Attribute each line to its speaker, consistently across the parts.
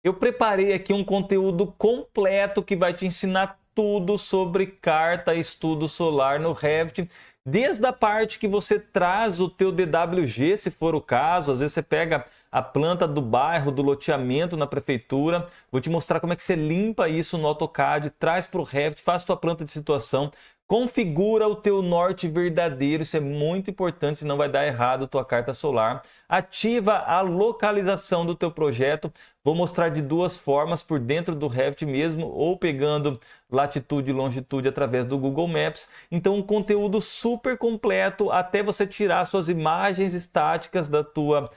Speaker 1: Eu preparei aqui um conteúdo completo que vai te ensinar tudo sobre carta estudo solar no Revit, desde a parte que você traz o teu DWG, se for o caso, às vezes você pega a planta do bairro, do loteamento na prefeitura, vou te mostrar como é que você limpa isso no AutoCAD, traz para o Revit, faz tua planta de situação, configura o teu norte verdadeiro, isso é muito importante, senão vai dar errado a tua carta solar. Ativa a localização do teu projeto, vou mostrar de duas formas, por dentro do Revit mesmo, ou pegando latitude e longitude através do Google Maps. Então um conteúdo super completo, até você tirar suas imagens estáticas da tua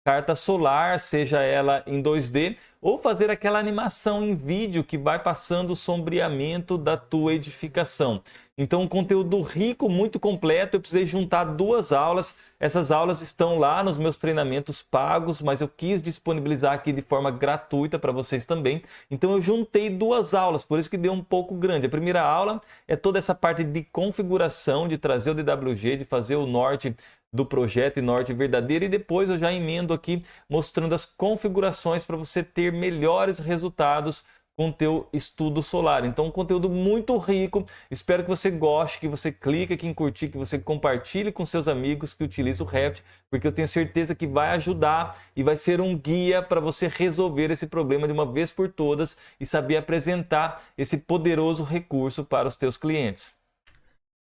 Speaker 1: carta solar, seja ela em 2D, ou fazer aquela animação em vídeo que vai passando o sombreamento da tua edificação. Então um conteúdo rico, muito completo, eu precisei juntar duas aulas. Essas aulas estão lá nos meus treinamentos pagos, mas eu quis disponibilizar aqui de forma gratuita para vocês também. Então eu juntei duas aulas, por isso que deu um pouco grande. A primeira aula é toda essa parte de configuração, de trazer o DWG, de fazer o norte do projeto e norte verdadeiro, e depois eu já emendo aqui mostrando as configurações para você ter melhores resultados com o teu estudo solar. Então um conteúdo muito rico, espero que você goste, que você clique aqui em curtir, que você compartilhe com seus amigos que utilizam o Revit, porque eu tenho certeza que vai ajudar e vai ser um guia para você resolver esse problema de uma vez por todas e saber apresentar esse poderoso recurso para os teus clientes.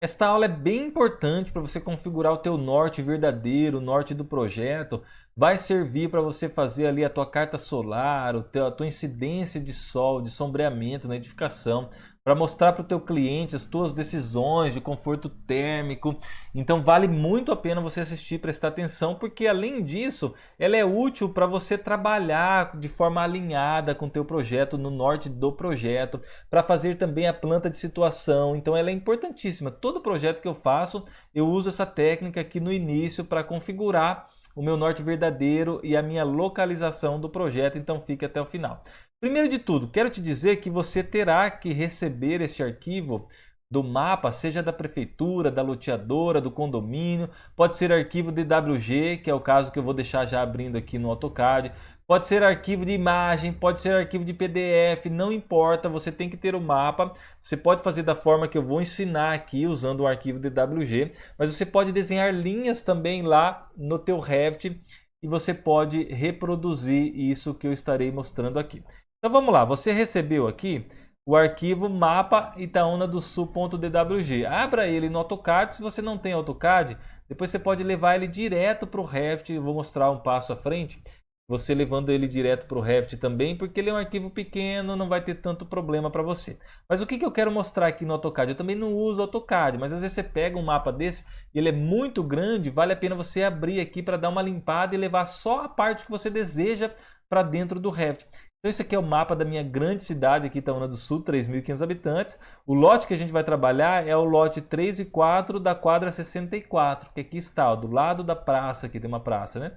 Speaker 1: Esta aula é bem importante para você configurar o teu norte verdadeiro, o norte do projeto. Vai servir para você fazer ali a tua carta solar, a tua incidência de sol, de sombreamento na edificação, para mostrar para o teu cliente as tuas decisões de conforto térmico. Então vale muito a pena você assistir, prestar atenção, porque além disso, ela é útil para você trabalhar de forma alinhada com o teu projeto, no norte do projeto, para fazer também a planta de situação. Então ela é importantíssima. Todo projeto que eu faço, eu uso essa técnica aqui no início para configurar o meu norte verdadeiro e a minha localização do projeto, então fique até o final. Primeiro de tudo, quero te dizer que você terá que receber este arquivo do mapa, seja da prefeitura, da loteadora, do condomínio, pode ser arquivo DWG, que é o caso que eu vou deixar já abrindo aqui no AutoCAD, pode ser arquivo de imagem, pode ser arquivo de PDF, não importa, você tem que ter o mapa. Você pode fazer da forma que eu vou ensinar aqui, usando o arquivo DWG, mas você pode desenhar linhas também lá no teu Revit e você pode reproduzir isso que eu estarei mostrando aqui. Então vamos lá, você recebeu aqui o arquivo mapa Itaúna do Sul.dwg. Abra ele no AutoCAD. Se você não tem AutoCAD, depois você pode levar ele direto para o Revit. Eu vou mostrar um passo à frente. Você levando ele direto para o Revit também, porque ele é um arquivo pequeno, não vai ter tanto problema para você. Mas o que eu quero mostrar aqui no AutoCAD? Eu também não uso AutoCAD, mas às vezes você pega um mapa desse e ele é muito grande, vale a pena você abrir aqui para dar uma limpada e levar só a parte que você deseja para dentro do Revit. Então esse aqui é o mapa da minha grande cidade aqui, Itaúna do Sul, 3.500 habitantes. O lote que a gente vai trabalhar é o lote 3 e 4 da quadra 64, que aqui está, ó, do lado da praça, aqui tem uma praça, né?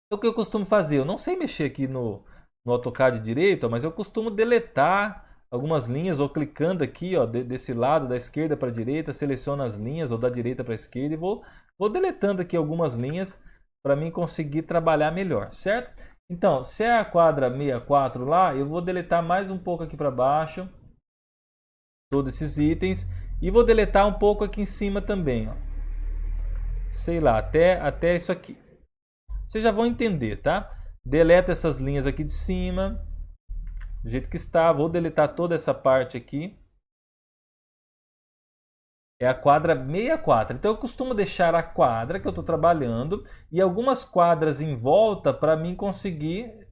Speaker 1: Então o que eu costumo fazer? Eu não sei mexer aqui no AutoCAD direito, ó, mas eu costumo deletar algumas linhas, ou clicando aqui, ó, desse lado, da esquerda para a direita, seleciono as linhas, ou da direita para a esquerda, e vou deletando aqui algumas linhas para mim conseguir trabalhar melhor, certo? Então, se é a quadra 64 lá, eu vou deletar mais um pouco aqui para baixo, todos esses itens, e vou deletar um pouco aqui em cima também, ó. Sei lá, até isso aqui. Vocês já vão entender, tá? Deleta essas linhas aqui de cima, do jeito que está. Vou deletar toda essa parte aqui. É a quadra 64. Então eu costumo deixar a quadra que eu estou trabalhando e algumas quadras em volta para mim conseguir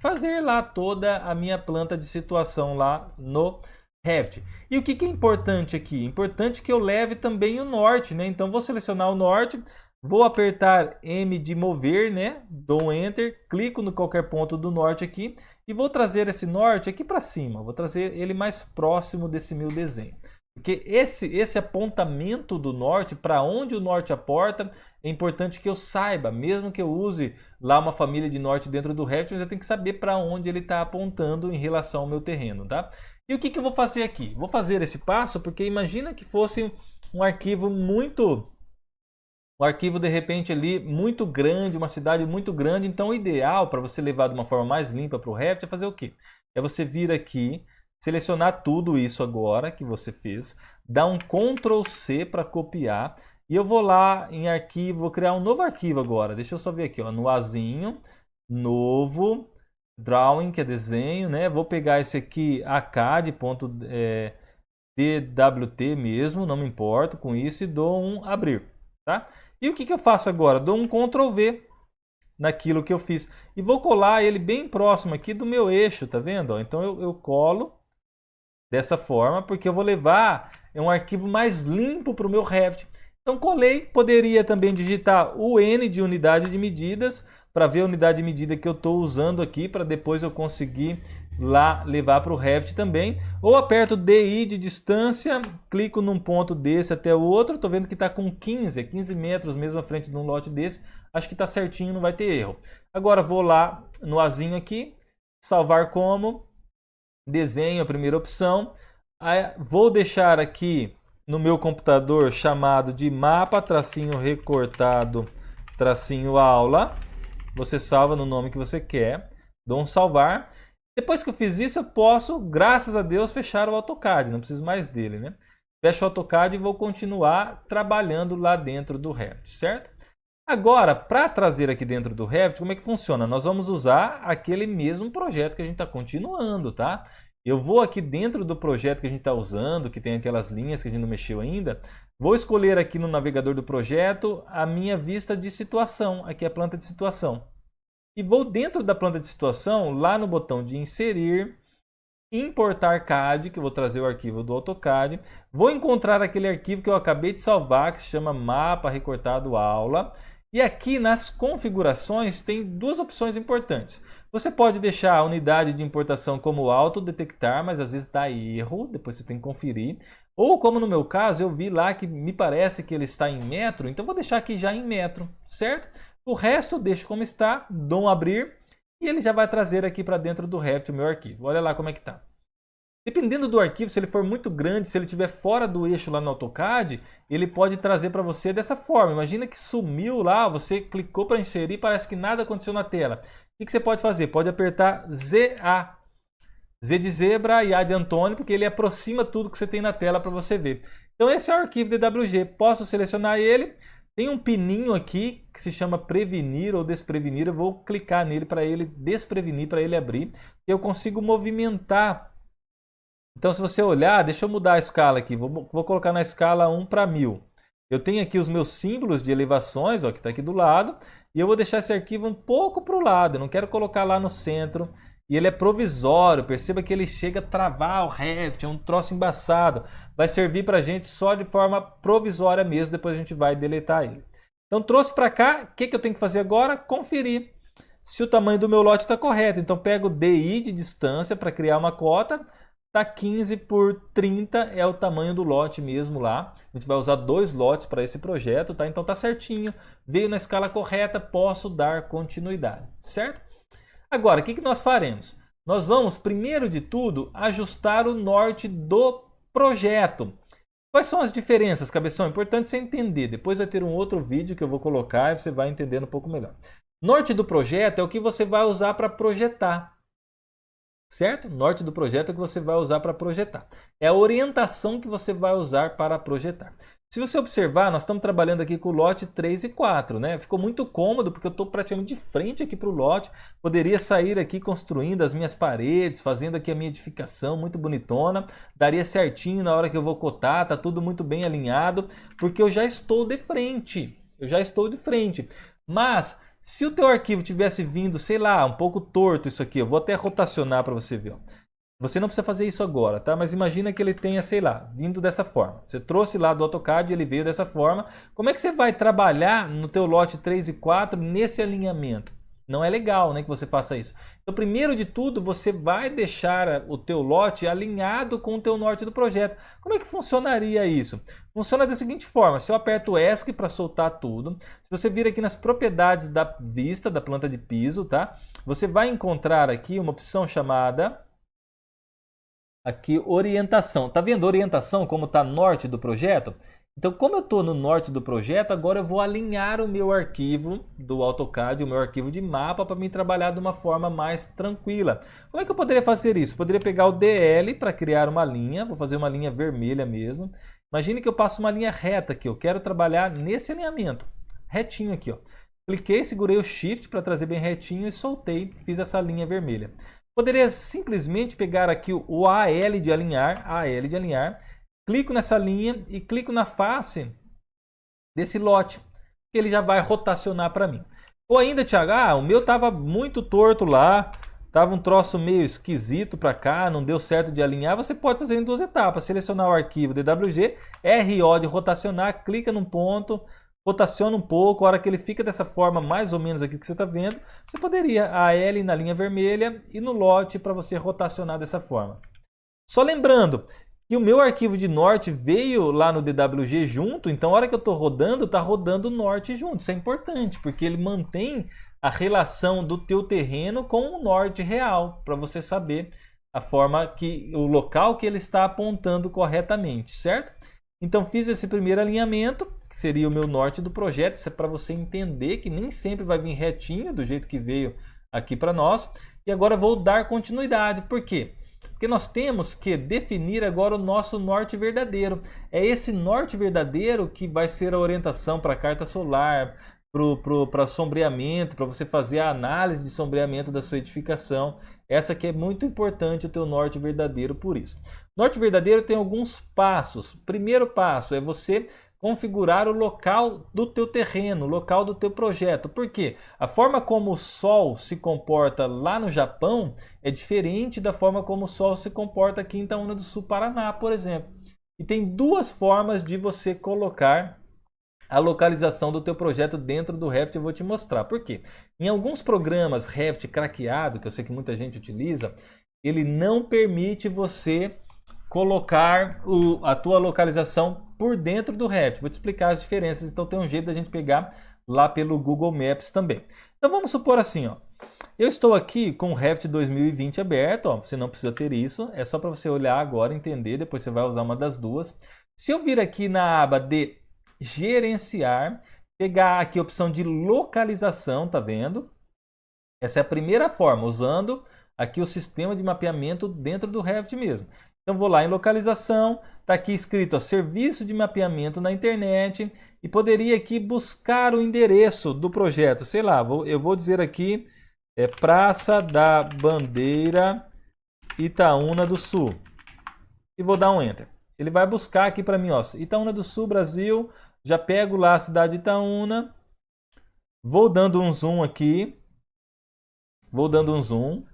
Speaker 1: fazer lá toda a minha planta de situação lá no Revit. E o que é importante aqui? Importante que eu leve também o norte, né? Então vou selecionar o norte, vou apertar M de mover, né? Dou um Enter, clico no qualquer ponto do norte aqui e vou trazer esse norte aqui para cima. Vou trazer ele mais próximo desse meu desenho. Porque esse apontamento do norte, para onde o norte aporta, é importante que eu saiba, mesmo que eu use lá uma família de norte dentro do Revit, mas eu tenho que saber para onde ele está apontando em relação ao meu terreno, tá? E o que eu vou fazer aqui? Vou fazer esse passo porque imagina que fosse um arquivo muito um arquivo de repente ali muito grande, uma cidade muito grande. Então o ideal para você levar de uma forma mais limpa para o Revit é fazer o quê? É você vir aqui, selecionar tudo isso agora que você fez, dar um Ctrl C para copiar e eu vou lá em arquivo, vou criar um novo arquivo agora. Deixa eu só ver aqui, ó, no Azinho, novo, drawing, que é desenho, né? Vou pegar esse aqui, ACAD.DWT mesmo, não me importo com isso e dou um abrir, tá? E o que eu faço agora? Dou um Ctrl V naquilo que eu fiz e vou colar ele bem próximo aqui do meu eixo, tá vendo? Então eu colo dessa forma, porque eu vou levar um arquivo mais limpo para o meu Revit. Então colei, poderia também digitar o N de unidade de medidas, para ver a unidade de medida que eu estou usando aqui, para depois eu conseguir lá levar para o Revit também. Ou aperto DI de distância, clico num ponto desse até o outro, estou vendo que está com 15 metros mesmo à frente de um lote desse, acho que está certinho, não vai ter erro. Agora vou lá no Azinho aqui, salvar como, desenho, a primeira opção. Aí, vou deixar aqui no meu computador chamado de mapa, tracinho recortado, tracinho aula. Você salva no nome que você quer, dou um salvar. Depois que eu fiz isso, eu posso, graças a Deus, fechar o AutoCAD, não preciso mais dele, né? Fecho o AutoCAD e vou continuar trabalhando lá dentro do Revit, certo? Agora, para trazer aqui dentro do Revit, como é que funciona? Nós vamos usar aquele mesmo projeto que a gente está continuando, tá? Eu vou aqui dentro do projeto que a gente está usando, que tem aquelas linhas que a gente não mexeu ainda, vou escolher aqui no navegador do projeto a minha vista de situação, aqui é a planta de situação. E vou dentro da planta de situação, lá no botão de inserir, importar CAD, que eu vou trazer o arquivo do AutoCAD, vou encontrar aquele arquivo que eu acabei de salvar, que se chama mapa recortado aula. E aqui nas configurações tem duas opções importantes. Você pode deixar a unidade de importação como autodetectar, mas às vezes dá erro, depois você tem que conferir. Ou como no meu caso, eu vi lá que me parece que ele está em metro, então vou deixar aqui já em metro, certo? O resto eu deixo como está, dou um abrir e ele já vai trazer aqui para dentro do Revit o meu arquivo. Olha lá como é que está. Dependendo do arquivo, se ele for muito grande, se ele estiver fora do eixo lá no AutoCAD, ele pode trazer para você dessa forma. Imagina que sumiu lá, você clicou para inserir, parece que nada aconteceu na tela. O que você pode fazer? Pode apertar ZA. Z de zebra e A de Antônio, porque ele aproxima tudo que você tem na tela para você ver. Então esse é o arquivo DWG. Posso selecionar ele. Tem um pininho aqui que se chama prevenir ou desprevenir. Eu vou clicar nele para ele desprevenir, para ele abrir. Eu consigo movimentar. Então, se você olhar, deixa eu mudar a escala aqui. Vou colocar na escala 1 para 1000. Eu tenho aqui os meus símbolos de elevações, ó, que está aqui do lado. E eu vou deixar esse arquivo um pouco para o lado. Eu não quero colocar lá no centro. E ele é provisório. Perceba que ele chega a travar o Revit. É um troço embaçado. Vai servir para a gente só de forma provisória mesmo. Depois a gente vai deletar ele. Então, trouxe para cá. O que eu tenho que fazer agora? Conferir se o tamanho do meu lote está correto. Então, pego o DI de distância para criar uma cota. Tá 15 por 30 é o tamanho do lote mesmo lá. A gente vai usar 2 lotes para esse projeto, tá? Então tá certinho, veio na escala correta, posso dar continuidade, certo? Agora, o que nós faremos? Nós vamos, primeiro de tudo, ajustar o norte do projeto. Quais são as diferenças, cabeção? É importante você entender. Depois vai ter um outro vídeo que eu vou colocar e você vai entendendo um pouco melhor. Norte do projeto é o que você vai usar para projetar. Certo? Norte do projeto é o que você vai usar para projetar. É a orientação que você vai usar para projetar. Se você observar, nós estamos trabalhando aqui com o lote 3 e 4, né? Ficou muito cômodo porque eu estou praticamente de frente aqui para o lote. Poderia sair aqui construindo as minhas paredes, fazendo aqui a minha edificação muito bonitona. Daria certinho na hora que eu vou cotar, tá tudo muito bem alinhado, porque eu já estou de frente. Eu já estou de frente. Mas se o teu arquivo tivesse vindo, sei lá, um pouco torto isso aqui, eu vou até rotacionar para você ver. Ó. Você não precisa fazer isso agora, tá? Mas imagina que ele tenha, sei lá, vindo dessa forma. Você trouxe lá do AutoCAD e ele veio dessa forma. Como é que você vai trabalhar no teu lote 3 e 4 nesse alinhamento? Não é legal, né, que você faça isso. Então, primeiro de tudo, você vai deixar o teu lote alinhado com o teu norte do projeto. Como é que funcionaria isso? Funciona da seguinte forma, se eu aperto o ESC para soltar tudo, se você vir aqui nas propriedades da vista, da planta de piso, tá? Você vai encontrar aqui uma opção chamada aqui orientação. Tá vendo orientação como está norte do projeto? Então, como eu estou no norte do projeto, agora eu vou alinhar o meu arquivo do AutoCAD, o meu arquivo de mapa, para me trabalhar de uma forma mais tranquila. Como é que eu poderia fazer isso? Eu poderia pegar o DL para criar uma linha, vou fazer uma linha vermelha mesmo. Imagine que eu passo uma linha reta aqui, eu quero trabalhar nesse alinhamento, retinho aqui, ó. Cliquei, segurei o Shift para trazer bem retinho e soltei, fiz essa linha vermelha. Poderia simplesmente pegar aqui o AL de alinhar, clico nessa linha e clico na face desse lote, que ele já vai rotacionar para mim. Ou ainda, Thiago, o meu estava muito torto lá, estava um troço meio esquisito para cá, não deu certo de alinhar. Você pode fazer em duas etapas, selecionar o arquivo DWG, RO de rotacionar, clica num ponto, rotaciona um pouco, a hora que ele fica dessa forma mais ou menos aqui que você está vendo, você poderia AL na linha vermelha e no lote para você rotacionar dessa forma. Só lembrando que o meu arquivo de norte veio lá no DWG junto, então a hora que eu estou rodando, está rodando o norte junto. Isso é importante, porque ele mantém a relação do teu terreno com o norte real, para você saber a forma que o local que ele está apontando corretamente, certo? Então fiz esse primeiro alinhamento, que seria o meu norte do projeto, isso é para você entender que nem sempre vai vir retinho do jeito que veio aqui para nós. E agora vou dar continuidade, por quê? Porque nós temos que definir agora o nosso norte verdadeiro. É esse norte verdadeiro que vai ser a orientação para a carta solar, para sombreamento, para você fazer a análise de sombreamento da sua edificação. Essa aqui é muito importante, o teu norte verdadeiro por isso. Norte verdadeiro tem alguns passos. O primeiro passo é você configurar o local do teu terreno, o local do teu projeto. Por quê? A forma como o Sol se comporta lá no Japão é diferente da forma como o Sol se comporta aqui em Itaúna do Sul, Paraná, por exemplo. E tem duas formas de você colocar a localização do teu projeto dentro do Revit. Eu vou te mostrar. Por quê? Em alguns programas Revit craqueado, que eu sei que muita gente utiliza, ele não permite você colocar a tua localização por dentro do Revit. Vou te explicar as diferenças, então tem um jeito da gente pegar lá pelo Google Maps também. Então vamos supor assim, ó. Eu estou aqui com o Revit 2020 aberto, ó, você não precisa ter isso, é só para você olhar agora, entender, depois você vai usar uma das duas. Se eu vir aqui na aba de gerenciar, pegar aqui a opção de localização, tá vendo? Essa é a primeira forma, usando aqui o sistema de mapeamento dentro do Revit mesmo. Então vou lá em localização, está aqui escrito ó, serviço de mapeamento na internet e poderia aqui buscar o endereço do projeto. Sei lá, eu vou dizer aqui Praça da Bandeira, Itaúna do Sul. E vou dar um Enter. Ele vai buscar aqui para mim, ó, Itaúna do Sul, Brasil. Já pego lá a cidade de Itaúna. Vou dando um zoom aqui. Vou dando um zoom.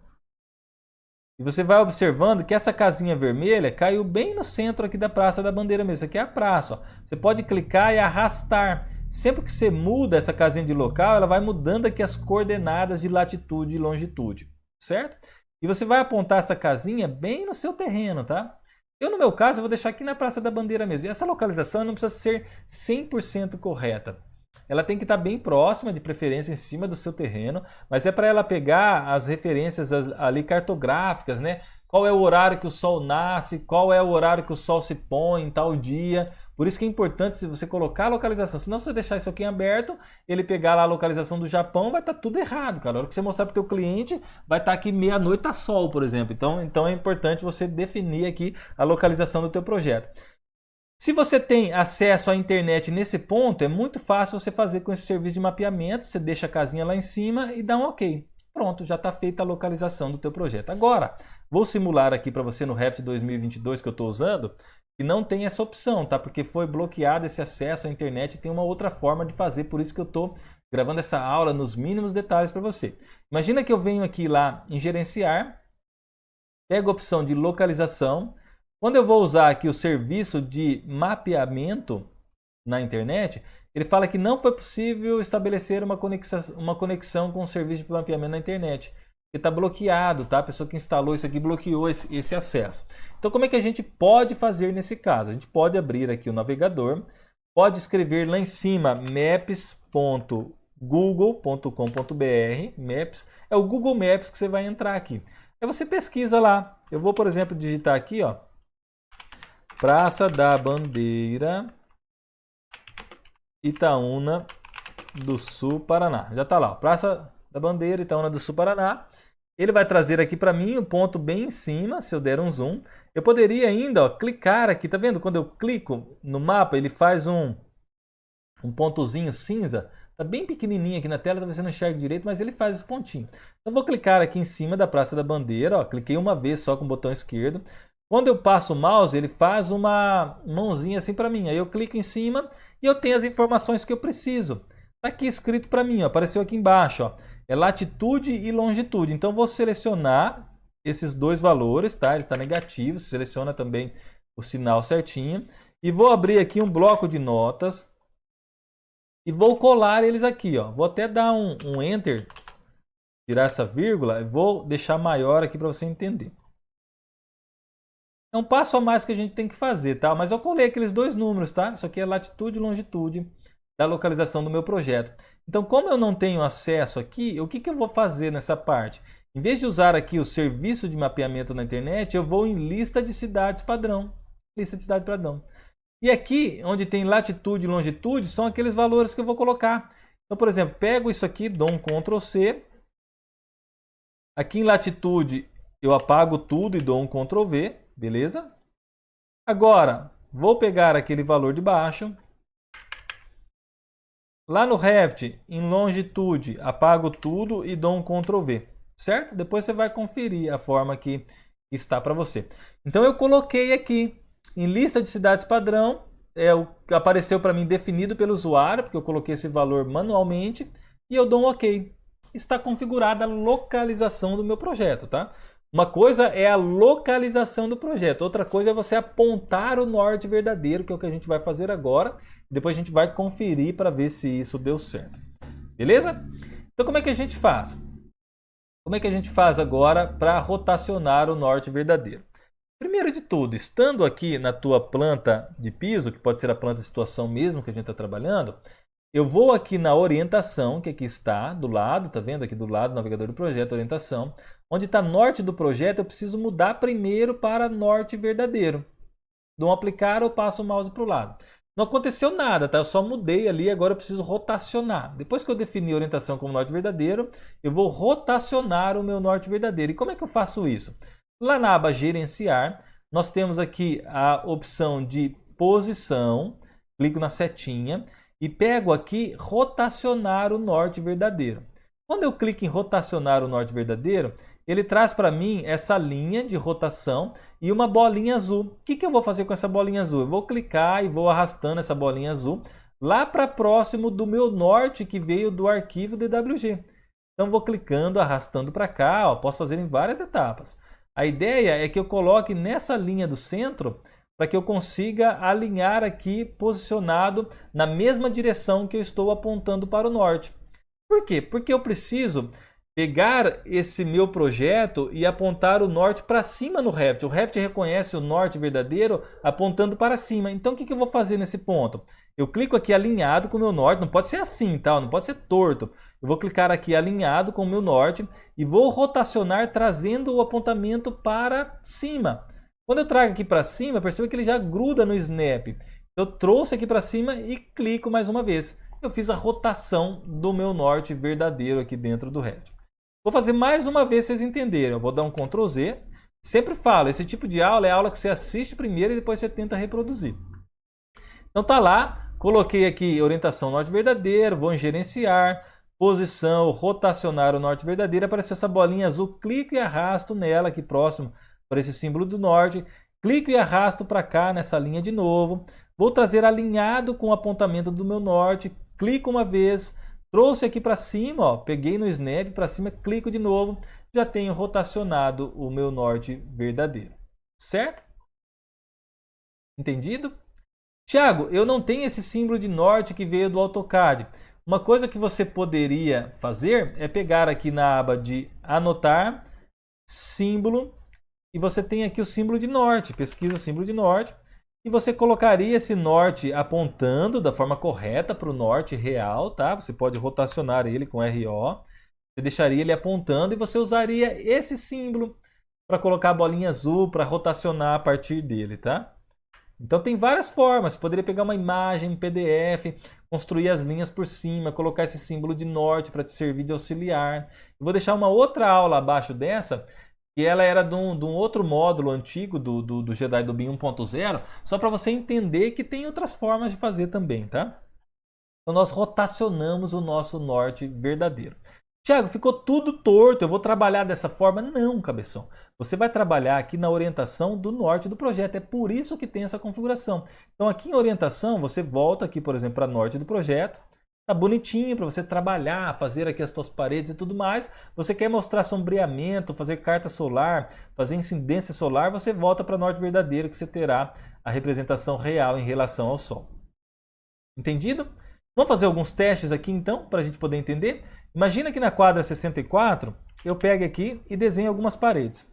Speaker 1: E você vai observando que essa casinha vermelha caiu bem no centro aqui da Praça da Bandeira mesmo. Isso aqui é a praça. Ó. Você pode clicar e arrastar. Sempre que você muda essa casinha de local, ela vai mudando aqui as coordenadas de latitude e longitude. Certo? E você vai apontar essa casinha bem no seu terreno, tá? Eu, no meu caso, eu vou deixar aqui na Praça da Bandeira mesmo. E essa localização não precisa ser 100% correta. Ela tem que estar bem próxima, de preferência em cima do seu terreno, mas é para ela pegar as referências ali cartográficas, né? Qual é o horário que o sol nasce, qual é o horário que o sol se põe em tal dia. Por isso que é importante se você colocar a localização. Se não você deixar isso aqui em aberto, ele pegar lá a localização do Japão, vai estar tudo errado, cara. A hora que você mostrar para o teu cliente, vai estar aqui meia-noite tá sol, por exemplo. Então é importante você definir aqui a localização do teu projeto. Se você tem acesso à internet nesse ponto, é muito fácil você fazer com esse serviço de mapeamento. Você deixa a casinha lá em cima e dá um OK. Pronto, já está feita a localização do teu projeto. Agora, vou simular aqui para você no Revit 2022 que eu estou usando, que não tem essa opção, tá? Porque foi bloqueado esse acesso à internet e tem uma outra forma de fazer, por isso que eu estou gravando essa aula nos mínimos detalhes para você. Imagina que eu venho aqui lá em gerenciar, pego a opção de localização. Quando eu vou usar aqui o serviço de mapeamento na internet, ele fala que não foi possível estabelecer uma conexão com o serviço de mapeamento na internet. Ele está bloqueado, tá? A pessoa que instalou isso aqui bloqueou esse acesso. Então, como é que a gente pode fazer nesse caso? A gente pode abrir aqui o navegador, pode escrever lá em cima maps.google.com.br. Maps é o Google Maps que você vai entrar aqui. Aí você pesquisa lá. Eu vou, por exemplo, digitar aqui, ó, Praça da Bandeira, Itaúna do Sul, Paraná. Já está lá, ó, Praça da Bandeira, Itaúna do Sul, Paraná. Ele vai trazer aqui para mim o ponto bem em cima, se eu der um zoom. Eu poderia ainda, ó, clicar aqui, tá vendo? Quando eu clico no mapa, ele faz um pontozinho cinza. Tá bem pequenininho aqui na tela, talvez você não enxergue direito, mas ele faz esse pontinho. Então vou clicar aqui em cima da Praça da Bandeira, ó, cliquei uma vez só com o botão esquerdo. Quando eu passo o mouse, ele faz uma mãozinha assim para mim. Aí eu clico em cima e eu tenho as informações que eu preciso. Tá aqui escrito para mim, ó, apareceu aqui embaixo, ó, é latitude e longitude. Então vou selecionar esses dois valores, tá? Ele está negativo, você seleciona também o sinal certinho. E vou abrir aqui um bloco de notas e vou colar eles aqui, ó. Vou até dar um Enter, tirar essa vírgula e vou deixar maior aqui para você entender. É um passo a mais que a gente tem que fazer, tá? Mas eu colei aqueles dois números, tá? Isso aqui é latitude e longitude da localização do meu projeto. Então, como eu não tenho acesso aqui, o que eu vou fazer nessa parte? Em vez de usar aqui o serviço de mapeamento na internet, eu vou em lista de cidades padrão. Lista de cidades padrão. E aqui, onde tem latitude e longitude, são aqueles valores que eu vou colocar. Então, por exemplo, pego isso aqui, dou um Ctrl C. Aqui em latitude, eu apago tudo e dou um Ctrl V. Beleza? Agora, vou pegar aquele valor de baixo. Lá no Revit, em longitude, apago tudo e dou um Ctrl V, certo? Depois você vai conferir a forma que está para você. Então eu coloquei aqui em lista de cidades padrão, apareceu para mim definido pelo usuário, porque eu coloquei esse valor manualmente, e eu dou um OK. Está configurada a localização do meu projeto, tá? Uma coisa é a localização do projeto, outra coisa é você apontar o norte verdadeiro, que é o que a gente vai fazer agora. Depois a gente vai conferir para ver se isso deu certo. Beleza? Então como é que a gente faz? Como é que a gente faz agora para rotacionar o norte verdadeiro? Primeiro de tudo, estando aqui na tua planta de piso, que pode ser a planta de situação mesmo que a gente está trabalhando, eu vou aqui na orientação, que aqui está do lado, tá vendo aqui do lado do navegador do projeto, orientação. Onde está norte do projeto, eu preciso mudar primeiro para norte verdadeiro. Dou um aplicar ou passo o mouse para o lado. Não aconteceu nada, tá? Eu só mudei ali, agora eu preciso rotacionar. Depois que eu defini a orientação como norte verdadeiro, eu vou rotacionar o meu norte verdadeiro. E como é que eu faço isso? Lá na aba gerenciar, nós temos aqui a opção de posição, clico na setinha e pego aqui rotacionar o norte verdadeiro. Quando eu clico em rotacionar o norte verdadeiro, ele traz para mim essa linha de rotação e uma bolinha azul. O que eu vou fazer com essa bolinha azul? Eu vou clicar e vou arrastando essa bolinha azul lá para próximo do meu norte que veio do arquivo DWG. Então vou clicando, arrastando para cá, ó, posso fazer em várias etapas. A ideia é que eu coloque nessa linha do centro para que eu consiga alinhar aqui posicionado na mesma direção que eu estou apontando para o norte. Por quê? Porque eu preciso pegar esse meu projeto e apontar o norte para cima no Revit. O Revit reconhece o norte verdadeiro apontando para cima. Então o que eu vou fazer nesse ponto? Eu clico aqui alinhado com o meu norte, não pode ser assim, tá? Não pode ser torto. Eu vou clicar aqui alinhado com o meu norte e vou rotacionar trazendo o apontamento para cima. Quando eu trago aqui para cima, perceba que ele já gruda no Snap. Eu trouxe aqui para cima e clico mais uma vez. Eu fiz a rotação do meu norte verdadeiro aqui dentro do Revit. Vou fazer mais uma vez para vocês entenderem. Eu vou dar um Ctrl Z. Sempre falo, esse tipo de aula é a aula que você assiste primeiro e depois você tenta reproduzir. Então tá lá, coloquei aqui orientação norte verdadeiro, vou em gerenciar, posição, rotacionar o norte verdadeiro, apareceu essa bolinha azul, clico e arrasto nela aqui próximo para esse símbolo do norte, clico e arrasto para cá nessa linha de novo, vou trazer alinhado com o apontamento do meu norte, clico uma vez, trouxe aqui para cima, ó, peguei no Snap para cima, clico de novo, já tenho rotacionado o meu norte verdadeiro. Certo? Entendido? Tiago, eu não tenho esse símbolo de norte que veio do AutoCAD. Uma coisa que você poderia fazer é pegar aqui na aba de anotar, símbolo, e você tem aqui o símbolo de norte. Pesquisa o símbolo de norte. E você colocaria esse norte apontando da forma correta para o norte real, tá? Você pode rotacionar ele com RO. Você deixaria ele apontando e você usaria esse símbolo para colocar a bolinha azul para rotacionar a partir dele, tá? Então tem várias formas, você poderia pegar uma imagem em PDF, construir as linhas por cima, colocar esse símbolo de norte para te servir de auxiliar. Eu vou deixar uma outra aula abaixo dessa, que ela era de um outro módulo antigo do Jedi do BIM 1.0, só para você entender que tem outras formas de fazer também, tá? Então nós rotacionamos o nosso norte verdadeiro. Tiago, ficou tudo torto, eu vou trabalhar dessa forma? Não, cabeção. Você vai trabalhar aqui na orientação do norte do projeto, é por isso que tem essa configuração. Então aqui em orientação, você volta aqui, por exemplo, para norte do projeto, tá bonitinho para você trabalhar, fazer aqui as suas paredes e tudo mais. Você quer mostrar sombreamento, fazer carta solar, fazer incidência solar, você volta para norte verdadeiro que você terá a representação real em relação ao Sol. Entendido? Vamos fazer alguns testes aqui então, para a gente poder entender. Imagina que na quadra 64, eu pego aqui e desenho algumas paredes.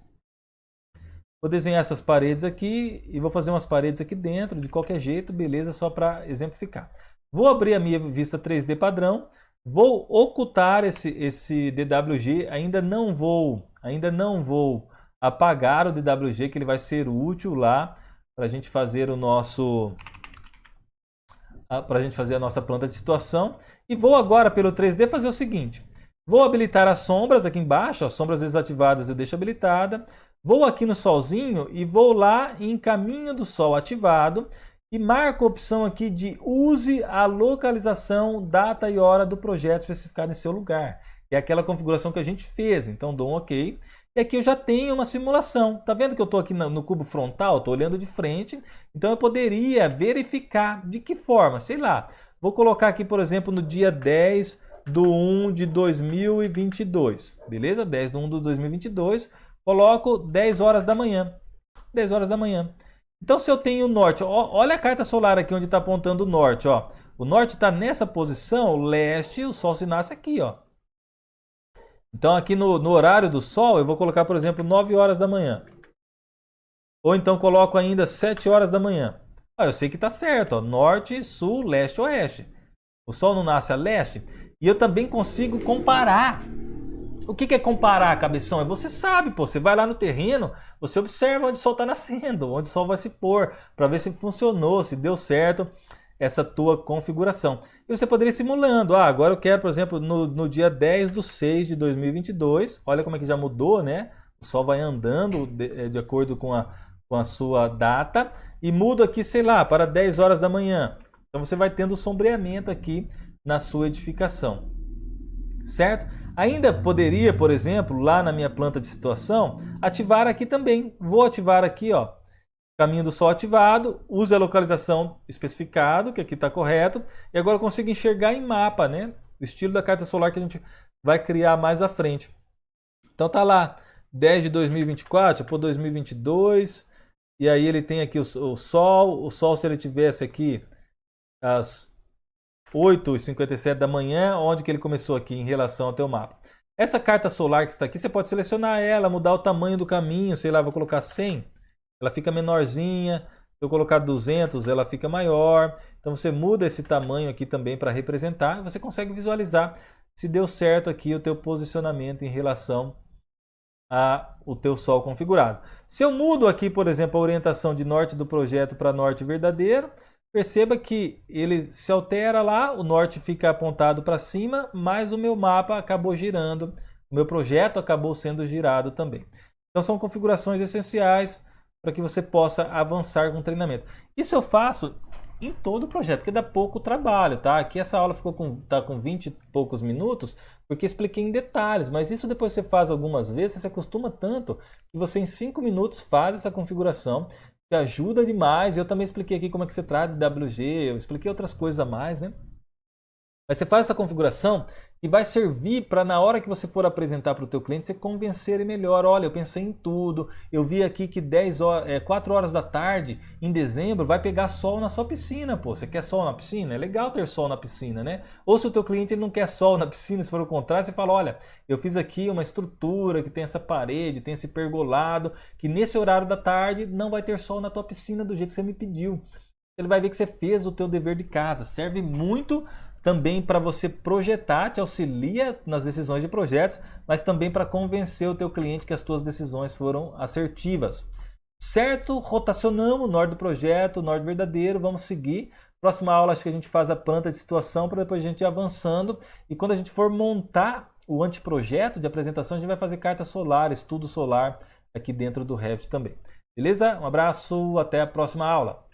Speaker 1: Vou desenhar essas paredes aqui e vou fazer umas paredes aqui dentro, de qualquer jeito, beleza, só para exemplificar. Vou abrir a minha vista 3D padrão, vou ocultar esse DWG, ainda não vou apagar o DWG, que ele vai ser útil lá para a gente fazer a nossa planta de situação. E vou agora pelo 3D fazer o seguinte, vou habilitar as sombras aqui embaixo, as sombras desativadas eu deixo habilitada, vou aqui no solzinho e vou lá em caminho do sol ativado e marco a opção aqui de use a localização, data e hora do projeto especificado em seu lugar, que é aquela configuração que a gente fez, então dou um OK. E aqui eu já tenho uma simulação. Tá vendo que eu estou aqui no cubo frontal? Estou olhando de frente. Então eu poderia verificar de que forma, sei lá. Vou colocar aqui, por exemplo, no dia 10 de 1 de 2022. Beleza? 10 de 1 de 2022. Coloco 10 horas da manhã. 10 horas da manhã. Então se eu tenho o norte, olha a carta solar aqui onde está apontando o norte. Ó. O norte está nessa posição, leste, o sol se nasce aqui, ó. Então aqui no horário do sol eu vou colocar, por exemplo, 9 horas da manhã. Ou então coloco ainda 7 horas da manhã. Ah, eu sei que está certo, ó, norte, sul, leste, oeste. O sol não nasce a leste. E eu também consigo comparar. O que é comparar, cabeção? É você sabe, pô, você vai lá no terreno, você observa onde o sol está nascendo, onde o sol vai se pôr, para ver se funcionou, se deu certo essa tua configuração. E você poderia ir simulando. Ah, agora eu quero, por exemplo, no dia 10 de 6 de 2022, olha como é que já mudou, né? O sol vai andando de acordo com a sua data e mudo aqui, sei lá, para 10 horas da manhã. Então você vai tendo sombreamento aqui na sua edificação, certo? Ainda poderia, por exemplo, lá na minha planta de situação, ativar aqui também. Vou ativar aqui, ó, caminho do sol ativado, use a localização especificado, que aqui está correto, e agora eu consigo enxergar em mapa, né? O estilo da carta solar que a gente vai criar mais à frente. Então tá lá, 10 de 2024, por 2022, e aí ele tem aqui o sol se ele tivesse aqui às 8h57 da manhã, onde que ele começou aqui em relação ao teu mapa. Essa carta solar que está aqui, você pode selecionar ela, mudar o tamanho do caminho, sei lá, vou colocar 100, ela fica menorzinha, se eu colocar 200 ela fica maior, então você muda esse tamanho aqui também para representar, e você consegue visualizar se deu certo aqui o teu posicionamento em relação ao teu sol configurado. Se eu mudo aqui, por exemplo, a orientação de norte do projeto para norte verdadeiro, perceba que ele se altera lá, o norte fica apontado para cima, mas o meu mapa acabou girando, o meu projeto acabou sendo girado também. Então são configurações essenciais para que você possa avançar com o treinamento. Isso eu faço em todo o projeto, porque dá pouco trabalho, tá? Aqui essa aula tá com 20 e poucos minutos, porque expliquei em detalhes, mas isso depois você faz algumas vezes, você se acostuma tanto, que você em 5 minutos faz essa configuração, que ajuda demais. Eu também expliquei aqui como é que você trata de WG, eu expliquei outras coisas a mais, né? Mas você faz essa configuração e vai servir para na hora que você for apresentar para o teu cliente, você convencer ele melhor. Olha, eu pensei em tudo, eu vi aqui que 4 horas da tarde, em dezembro, vai pegar sol na sua piscina. Pô, você quer sol na piscina? É legal ter sol na piscina, né? Ou se o teu cliente ele não quer sol na piscina, se for o contrário, você fala, olha, eu fiz aqui uma estrutura que tem essa parede, tem esse pergolado, que nesse horário da tarde não vai ter sol na tua piscina do jeito que você me pediu. Ele vai ver que você fez o teu dever de casa. Serve muito também para você projetar, te auxilia nas decisões de projetos, mas também para convencer o teu cliente que as tuas decisões foram assertivas. Certo? Rotacionamos, norte do projeto, norte verdadeiro, vamos seguir. Próxima aula acho que a gente faz a planta de situação para depois a gente ir avançando. E quando a gente for montar o anteprojeto de apresentação, a gente vai fazer carta solar, estudo solar aqui dentro do Revit também. Beleza? Um abraço, até a próxima aula.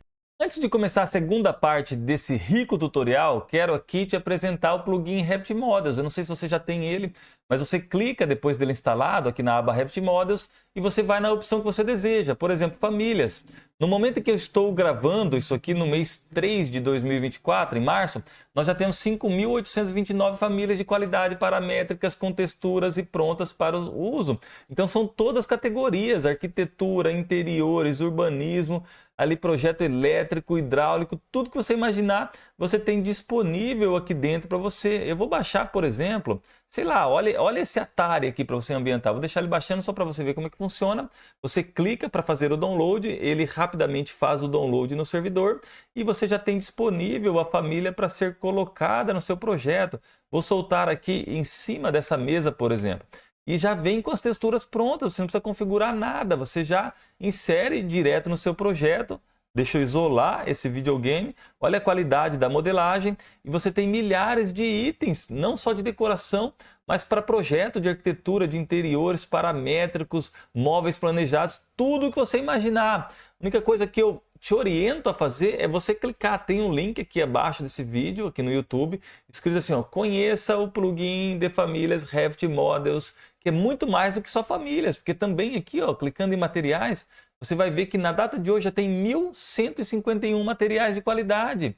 Speaker 1: Antes de começar a segunda parte desse rico tutorial, quero aqui te apresentar o plugin Revit Models. Eu não sei se você já tem ele, mas você clica depois dele instalado aqui na aba Revit Models e você vai na opção que você deseja, por exemplo, famílias. No momento em que eu estou gravando isso aqui no mês 3 de 2024, em março, nós já temos 5.829 famílias de qualidade paramétricas com texturas e prontas para o uso. Então são todas categorias, arquitetura, interiores, urbanismo, ali projeto elétrico, hidráulico, tudo que você imaginar, você tem disponível aqui dentro para você. Eu vou baixar, por exemplo, sei lá, olha esse Atari aqui para você ambientar. Vou deixar ele baixando só para você ver como é que funciona. Você clica para fazer o download, ele rapidamente faz o download no servidor e você já tem disponível a família para ser colocada no seu projeto. Vou soltar aqui em cima dessa mesa, por exemplo. E já vem com as texturas prontas, você não precisa configurar nada, você já insere direto no seu projeto. Deixa eu isolar esse videogame, olha a qualidade da modelagem e você tem milhares de itens, não só de decoração, mas para projeto de arquitetura, de interiores, paramétricos, móveis planejados, tudo que você imaginar. A única coisa que eu te oriento a fazer é você clicar, tem um link aqui abaixo desse vídeo, aqui no YouTube, escrito assim, ó, conheça o plugin de famílias Revit Models, que é muito mais do que só famílias, porque também aqui, ó, clicando em materiais, você vai ver que na data de hoje já tem 1.151 materiais de qualidade.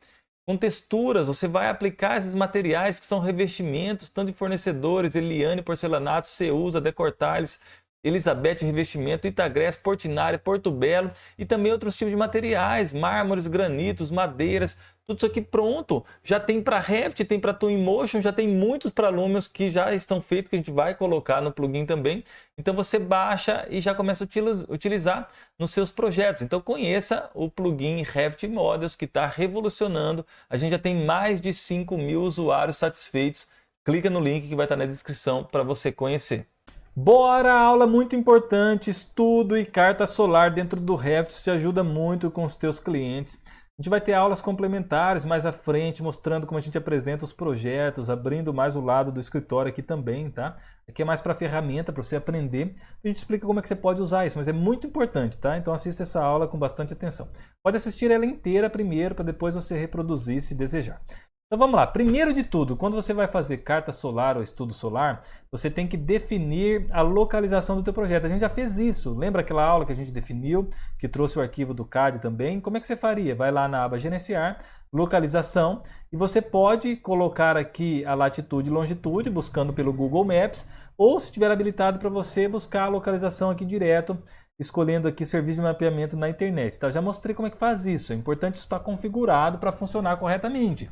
Speaker 1: Com texturas, você vai aplicar esses materiais que são revestimentos, tanto de fornecedores, Eliane Porcelanato, Ceusa, Decortales, Elizabeth Revestimento, Itagrés, Portinari, Porto Belo e também outros tipos de materiais, mármores, granitos, madeiras, tudo isso aqui pronto. Já tem para Revit, tem para Twinmotion, já tem muitos para Lumios que já estão feitos, que a gente vai colocar no plugin também. Então você baixa e já começa a utilizar nos seus projetos. Então conheça o plugin Revit Models que está revolucionando. A gente já tem mais de 5.000 usuários satisfeitos. Clica no link que vai estar na descrição para você conhecer. Bora, aula muito importante, estudo e carta solar dentro do Revit, isso te ajuda muito com os teus clientes. A gente vai ter aulas complementares mais à frente, mostrando como a gente apresenta os projetos, abrindo mais o lado do escritório aqui também, tá? Aqui é mais para ferramenta, para você aprender. A gente explica como é que você pode usar isso, mas é muito importante, tá? Então assista essa aula com bastante atenção. Pode assistir ela inteira primeiro, para depois você reproduzir se desejar. Então vamos lá, primeiro de tudo, quando você vai fazer carta solar ou estudo solar, você tem que definir a localização do teu projeto. A gente já fez isso, lembra aquela aula que a gente definiu, que trouxe o arquivo do CAD também? Como é que você faria? Vai lá na aba gerenciar, localização, e você pode colocar aqui a latitude e longitude, buscando pelo Google Maps, ou se tiver habilitado para você, buscar a localização aqui direto, escolhendo aqui serviço de mapeamento na internet. Tá? Já mostrei como é que faz isso, é importante isso estar configurado para funcionar corretamente.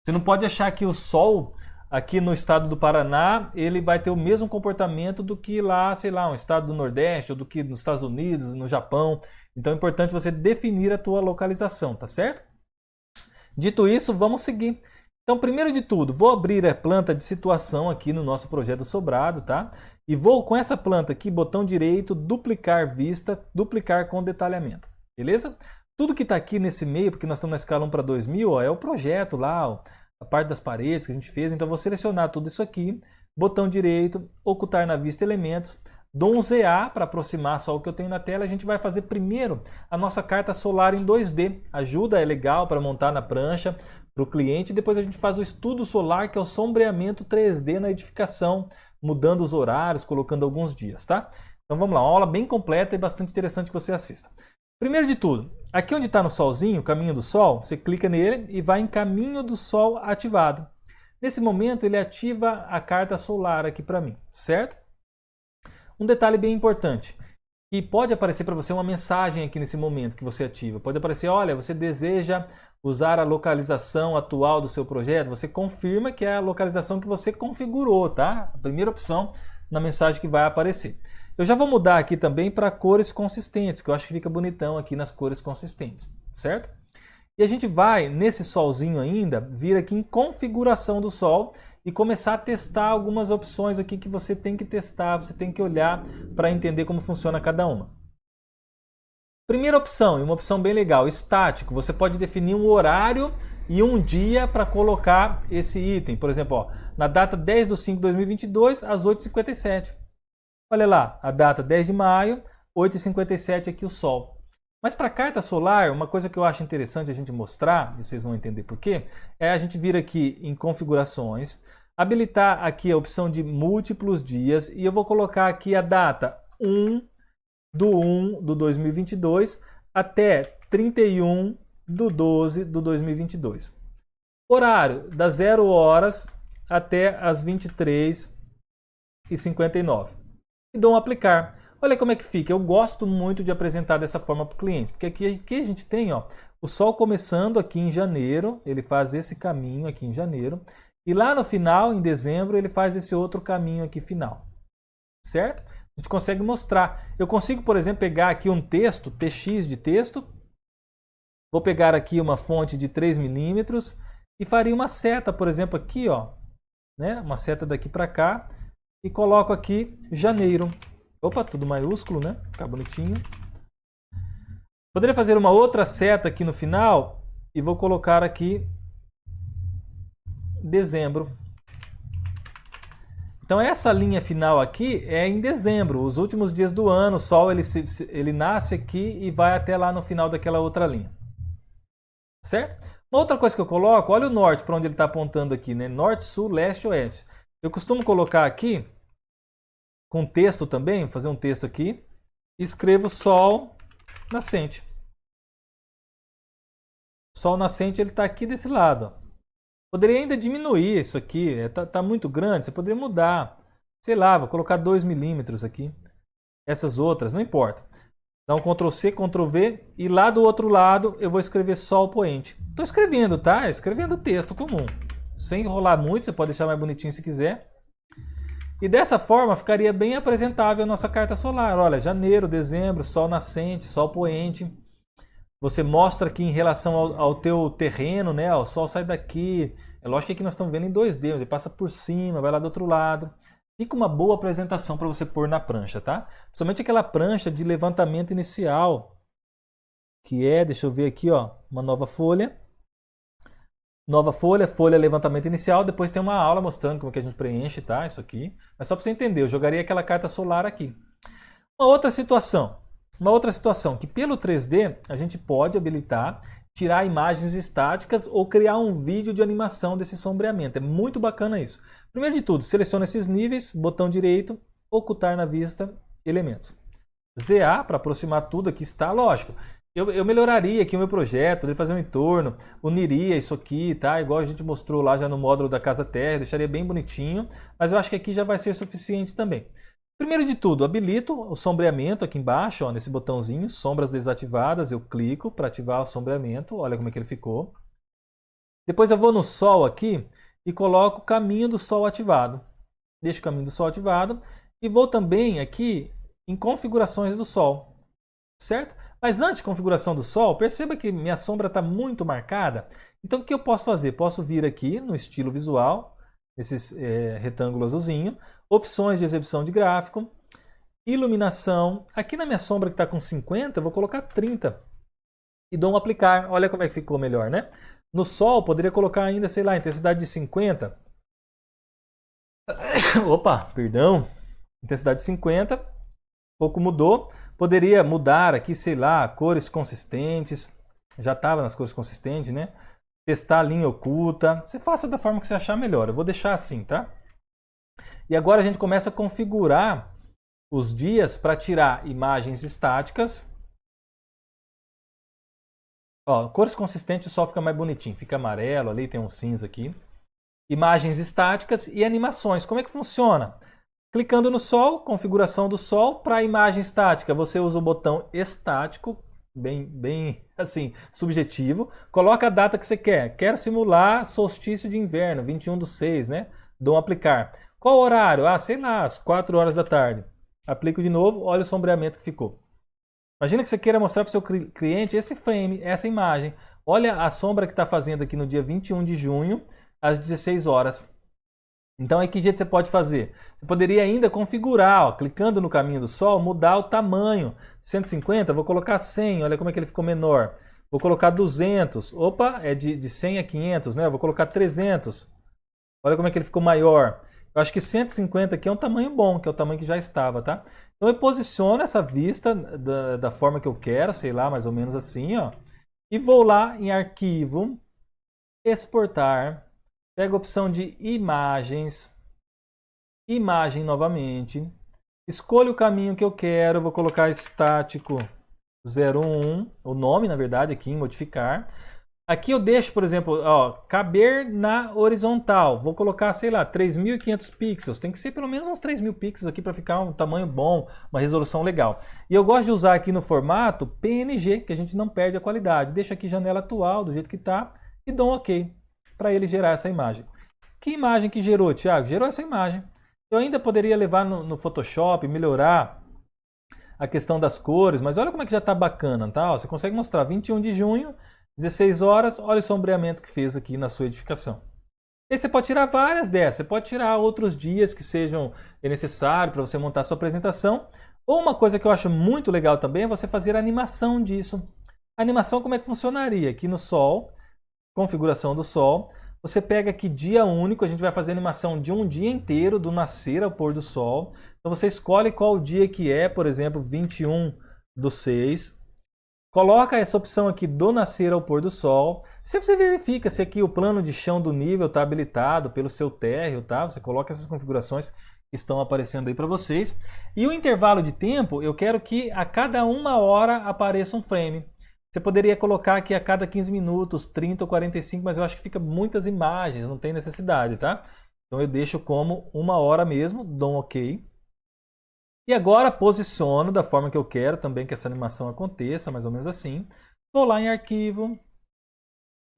Speaker 1: Você não pode achar que o Sol, aqui no estado do Paraná, ele vai ter o mesmo comportamento do que lá, sei lá, um estado do Nordeste, ou do que nos Estados Unidos, no Japão. Então é importante você definir a tua localização, tá certo? Dito isso, vamos seguir. Então, primeiro de tudo, vou abrir a planta de situação aqui no nosso projeto sobrado, tá? E vou com essa planta aqui, botão direito, duplicar vista, duplicar com detalhamento, beleza? Tudo que está aqui nesse meio, porque nós estamos na escala 1:2000, ó, é o projeto lá, ó, a parte das paredes que a gente fez. Então eu vou selecionar tudo isso aqui, botão direito, ocultar na vista elementos, dou um ZA para aproximar só o que eu tenho na tela. A gente vai fazer primeiro a nossa carta solar em 2D. Ajuda, é legal para montar na prancha para o cliente. Depois a gente faz o estudo solar, que é o sombreamento 3D na edificação, mudando os horários, colocando alguns dias, tá? Então vamos lá, uma aula bem completa e bastante interessante que você assista. Primeiro de tudo, aqui onde está no solzinho, caminho do sol, você clica nele e vai em caminho do sol ativado. Nesse momento ele ativa a carta solar aqui para mim, certo? Um detalhe bem importante, que pode aparecer para você uma mensagem aqui nesse momento que você ativa. Pode aparecer, olha, você deseja usar a localização atual do seu projeto, você confirma que é a localização que você configurou, tá? A primeira opção na mensagem que vai aparecer. Eu já vou mudar aqui também para cores consistentes, que eu acho que fica bonitão aqui nas cores consistentes, certo? E a gente vai, nesse solzinho ainda, vir aqui em configuração do sol e começar a testar algumas opções aqui que você tem que testar, você tem que olhar para entender como funciona cada uma. Primeira opção, e uma opção bem legal, estático. Você pode definir um horário e um dia para colocar esse item. Por exemplo, ó, na data 10/5/2022, às 8h57. Olha lá, a data 10 de maio, 8h57 aqui o Sol. Mas para a carta solar, uma coisa que eu acho interessante a gente mostrar, e vocês vão entender por quê, é a gente vir aqui em configurações, habilitar aqui a opção de múltiplos dias e eu vou colocar aqui a data 1/1/2022 até 31/12/2022. Horário das 0 horas até as 23h59. E dou um aplicar. Olha como é que fica. Eu gosto muito de apresentar dessa forma para o cliente, porque aqui a gente tem ó, o Sol começando aqui em janeiro, ele faz esse caminho aqui em janeiro, e lá no final, em dezembro, ele faz esse outro caminho aqui final. Certo? A gente consegue mostrar. Eu consigo, por exemplo, pegar aqui um texto, TX de texto, vou pegar aqui uma fonte de 3 milímetros e faria uma seta, por exemplo, aqui, ó, né? Uma seta daqui para cá, e coloco aqui janeiro. Opa, tudo maiúsculo, né? Ficar bonitinho. Poderia fazer uma outra seta aqui no final e vou colocar aqui dezembro. Então essa linha final aqui é em dezembro, os últimos dias do ano, o Sol ele nasce aqui e vai até lá no final daquela outra linha. Certo? Uma outra coisa que eu coloco, olha o norte para onde ele está apontando aqui, né? Norte, sul, leste, oeste. Eu costumo colocar aqui com texto também, vou fazer um texto aqui, e escrevo Sol nascente. Sol nascente ele está aqui desse lado. Ó. Poderia ainda diminuir isso aqui, tá muito grande, você poderia mudar. Sei lá, vou colocar 2 milímetros aqui. Essas outras, não importa. Dá um Ctrl C, Ctrl V, e lá do outro lado eu vou escrever Sol poente. Estou escrevendo, tá? Escrevendo texto comum. Sem enrolar muito, você pode deixar mais bonitinho se quiser. E dessa forma ficaria bem apresentável a nossa carta solar. Olha, janeiro, dezembro, Sol nascente, Sol poente. Você mostra aqui em relação ao teu terreno, né? O Sol sai daqui. É lógico que aqui nós estamos vendo em 2D, ele passa por cima, vai lá do outro lado. Fica uma boa apresentação para você pôr na prancha, tá? Principalmente aquela prancha de levantamento inicial, que é, deixa eu ver aqui, ó, uma nova folha. Nova folha, folha levantamento inicial, depois tem uma aula mostrando como que a gente preenche, tá? Isso aqui. Mas só para você entender, eu jogaria aquela carta solar aqui. Uma outra situação que pelo 3D a gente pode habilitar, tirar imagens estáticas ou criar um vídeo de animação desse sombreamento. É muito bacana isso. Primeiro de tudo, seleciona esses níveis, botão direito, ocultar na vista, elementos. ZA para aproximar tudo, aqui está, lógico. Eu melhoraria aqui o meu projeto, poderia fazer um entorno, uniria isso aqui, tá? Igual a gente mostrou lá já no módulo da Casa Terra, deixaria bem bonitinho, mas eu acho que aqui já vai ser suficiente também. Primeiro de tudo, habilito o sombreamento aqui embaixo, ó, nesse botãozinho, sombras desativadas, eu clico para ativar o sombreamento, olha como é que ele ficou. Depois eu vou no Sol aqui e coloco o caminho do Sol ativado. Deixo o caminho do Sol ativado e vou também aqui em configurações do Sol, certo? Mas antes de configuração do Sol, perceba que minha sombra está muito marcada. Então o que eu posso fazer? Posso vir aqui no estilo visual, esse retângulo azulzinho, opções de exibição de gráfico, iluminação. Aqui na minha sombra que está com 50, eu vou colocar 30 e dou um aplicar. Olha como é que ficou melhor, né? No Sol, poderia colocar ainda, sei lá, intensidade de 50. Opa, perdão. Intensidade de 50. Pouco mudou. Poderia mudar aqui, sei lá, cores consistentes. Já estava nas cores consistentes, né? Testar a linha oculta. Você faça da forma que você achar melhor. Eu vou deixar assim, tá? E agora a gente começa a configurar os dias para tirar imagens estáticas. Ó, cores consistentes só fica mais bonitinho. Fica amarelo, ali tem um cinza aqui. Imagens estáticas e animações. Como é que funciona? Clicando no Sol, configuração do Sol, para a imagem estática, você usa o botão estático, bem assim, subjetivo, coloca a data que você quer. Quero simular solstício de inverno, 21/6, né? Dou um aplicar. Qual horário? Ah, sei lá, às 4 horas da tarde. Aplico de novo, olha o sombreamento que ficou. Imagina que você queira mostrar para o seu cliente esse frame, essa imagem. Olha a sombra que está fazendo aqui no dia 21 de junho, às 16 horas.
Speaker 2: Então aí que jeito você pode fazer? Você poderia ainda configurar, ó, clicando no caminho do Sol, mudar o tamanho. 150, vou colocar 100, olha como é que ele ficou menor. Vou colocar 200, opa, é de 100 a 500, né? Eu vou colocar 300, olha como é que ele ficou maior. Eu acho que 150 aqui é um tamanho bom, que é o tamanho que já estava, tá? Então eu posiciono essa vista da forma que eu quero, sei lá, mais ou menos assim, ó. E vou lá em Arquivo, Exportar, pego a opção de Imagens, Imagem novamente, escolho o caminho que eu quero, vou colocar estático 01, o nome, na verdade, aqui em modificar. Aqui eu deixo, por exemplo, ó, caber na horizontal. Vou colocar, sei lá, 3.500 pixels. Tem que ser pelo menos uns 3.000 pixels aqui para ficar um tamanho bom, uma resolução legal. E eu gosto de usar aqui no formato PNG, que a gente não perde a qualidade. Deixo aqui janela atual, do jeito que está, e dou um OK para ele gerar essa imagem. Que imagem que gerou, Thiago? Gerou essa imagem. Eu ainda poderia levar no Photoshop, melhorar a questão das cores, mas olha como é que já está bacana, tá? Ó, você consegue mostrar 21 de junho, 16 horas, olha o sombreamento que fez aqui na sua edificação. E você pode tirar várias dessas, você pode tirar outros dias que sejam necessários para você montar a sua apresentação. Ou uma coisa que eu acho muito legal também é você fazer a animação disso. A animação como é que funcionaria? Aqui no Sol, configuração do Sol, você pega aqui dia único, a gente vai fazer a animação de um dia inteiro, do nascer ao pôr do sol. Então você escolhe qual dia que é, por exemplo, 21/6. Coloca essa opção aqui do nascer ao pôr do sol. Sempre você verifica se aqui o plano de chão do nível está habilitado pelo seu térreo, tá? Você coloca essas configurações que estão aparecendo aí para vocês. E o intervalo de tempo, eu quero que a cada 1 hora apareça um frame. Você poderia colocar aqui a cada 15 minutos, 30 ou 45, mas eu acho que fica muitas imagens, não tem necessidade, tá? Então eu deixo como 1 hora mesmo, dou um OK. E agora posiciono da forma que eu quero também que essa animação aconteça, mais ou menos assim. Vou lá em Arquivo.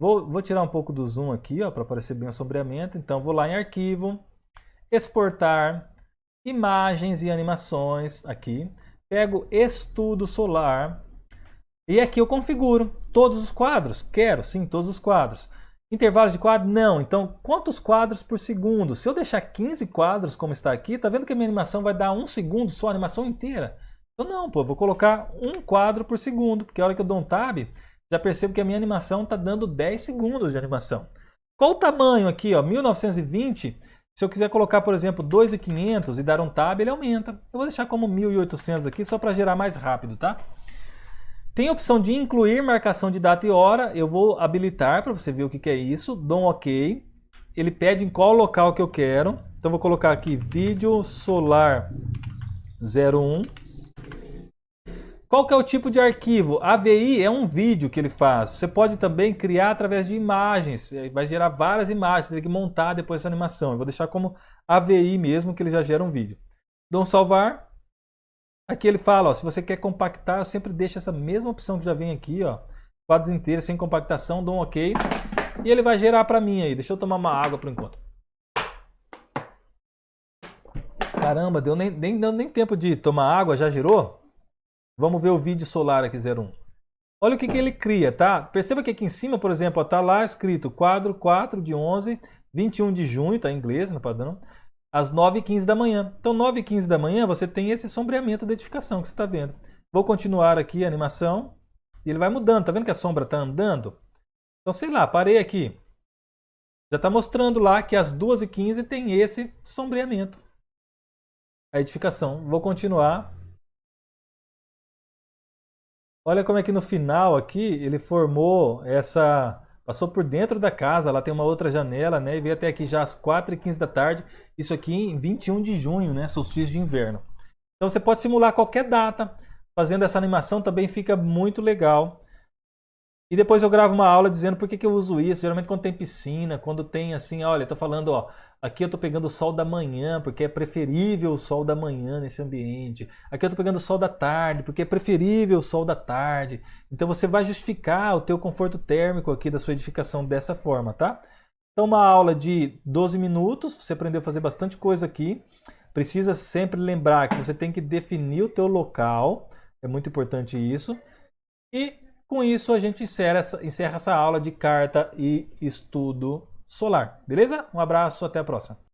Speaker 2: Vou tirar um pouco do zoom aqui, para aparecer bem o sombreamento. Então vou lá em Arquivo, Exportar, Imagens e Animações, aqui. Pego Estudo Solar. E aqui eu configuro todos os quadros. Quero, sim, todos os quadros. Intervalo de quadro? Não. Então, quantos quadros por segundo? Se eu deixar 15 quadros como está aqui, tá vendo que a minha animação vai dar 1 segundo só, a animação inteira? Então não, pô, vou colocar 1 quadro por segundo, porque a hora que eu dou um tab, já percebo que a minha animação está dando 10 segundos de animação. Qual o tamanho aqui, ó? 1920, se eu quiser colocar, por exemplo, 2.500 e dar um tab, ele aumenta. Eu vou deixar como 1.800 aqui, só para gerar mais rápido, tá? Tem a opção de incluir marcação de data e hora. Eu vou habilitar para você ver o que é isso. Dou um OK. Ele pede em qual local que eu quero. Então vou colocar aqui vídeo solar 01. Qual que é o tipo de arquivo? AVI é um vídeo que ele faz. Você pode também criar através de imagens. Vai gerar várias imagens. Você tem que montar depois essa animação. Eu vou deixar como AVI mesmo, que ele já gera um vídeo. Dou um salvar. Aqui ele fala, ó, se você quer compactar, eu sempre deixo essa mesma opção que já vem aqui, ó, quadros inteiros sem compactação, dou um OK. E ele vai gerar para mim aí. Deixa eu tomar uma água por enquanto. Caramba, deu nem tempo de tomar água, já gerou? Vamos ver o vídeo solar aqui 01. Olha o que ele cria, tá? Perceba que aqui em cima, por exemplo, ó, tá lá escrito quadro 4 de 11, 21 de junho, tá em inglês, no padrão. Às 9h15 da manhã. Então, 9h15 da manhã, você tem esse sombreamento da edificação que você está vendo. Vou continuar aqui a animação. E ele vai mudando. Tá vendo que a sombra está andando? Então, sei lá, parei aqui. Já está mostrando lá que às 2h15 tem esse sombreamento. A edificação. Vou continuar. Olha como é que no final aqui ele formou essa... Passou por dentro da casa, lá tem uma outra janela, né? E veio até aqui já às 4h15 da tarde. Isso aqui em 21 de junho, né? Solstício de inverno. Então você pode simular qualquer data. Fazendo essa animação também fica muito legal. E depois eu gravo uma aula dizendo por que eu uso isso. Geralmente quando tem piscina, quando tem assim, olha, eu tô falando, ó, aqui eu tô pegando o sol da manhã, porque é preferível o sol da manhã nesse ambiente. Aqui eu tô pegando o sol da tarde, porque é preferível o sol da tarde. Então você vai justificar o teu conforto térmico aqui da sua edificação dessa forma, tá? Então uma aula de 12 minutos, você aprendeu a fazer bastante coisa aqui. Precisa sempre lembrar que você tem que definir o teu local, é muito importante isso. E com isso, a gente encerra essa aula de carta e estudo solar. Beleza? Um abraço, até a próxima.